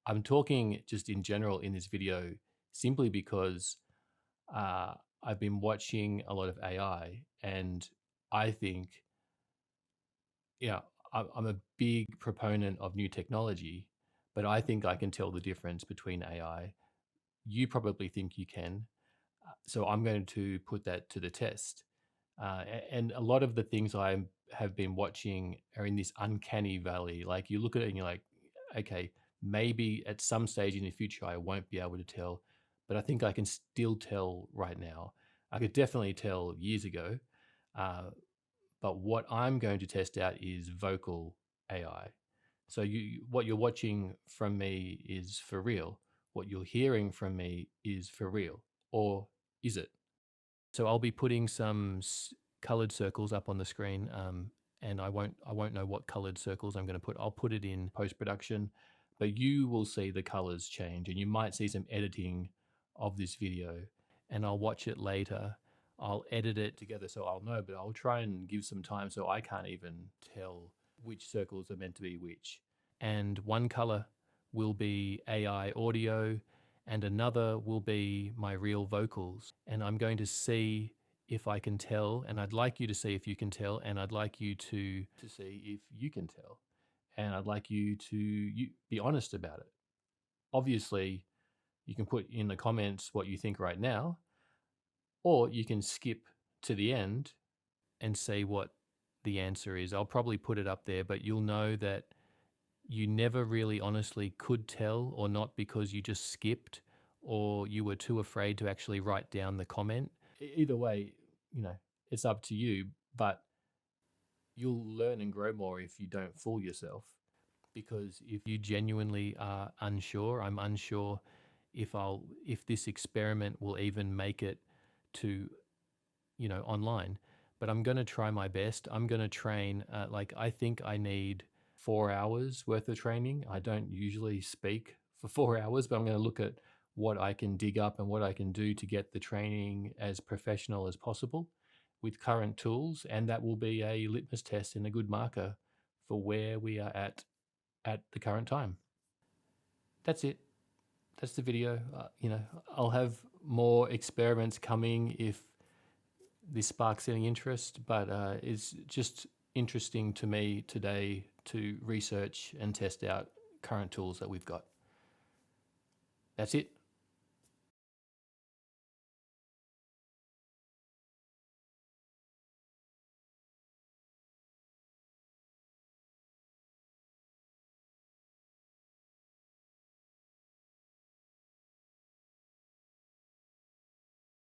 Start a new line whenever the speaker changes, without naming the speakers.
I'm talking just in general in this video simply because uh, I've been watching a lot of AI, and I think, yeah, I'm a big proponent of new technology, but I think I can tell the difference between AI. You probably think you can. So I'm going to put that to the test. And a lot of the things I have been watching are in this uncanny valley. Like you look at it and you're like, okay, maybe at some stage in the future I won't be able to tell, but I think I can still tell right now. I could definitely tell years ago, uh, but what I'm going to test out is vocal AI. So what you're watching from me is for real. What you're hearing from me is for real, or is it? So I'll be putting some colored circles up on the screen, and I won't know what colored circles I'm going to put. I'll put it in post production, but you will see the colors change, and you might see some editing of this video, and I'll watch it later. I'll edit it together so I'll know, but I'll try and give some time so I can't even tell which circles are meant to be which. And one color will be AI audio, and another will be my real vocals. And I'm going to see if I can tell, and I'd like you to see if you can tell, and I'd like you to see if you can tell. And I'd like you to be honest about it. Obviously, you can put in the comments what you think right now, or you can skip to the end and see what the answer is. I'll probably put it up there, but you'll know that you never really honestly could tell or not because you just skipped or you were too afraid to actually write down the comment. Either way, you know, it's up to you, but you'll learn and grow more if you don't fool yourself. Because if you genuinely are unsure, I'm unsure if this experiment will even make it to, online. But I'm going to try my best. I'm going to train. Like I think I need 4 hours worth of training. I don't usually speak for 4 hours, but I'm going to look at what I can dig up and what I can do to get the training as professional as possible with current tools, and that will be a litmus test and a good marker for where we are at the current time. That's it. That's the video. I'll have more experiments coming if this sparks any interest, but it's just interesting to me today to research and test out current tools that we've got. That's it.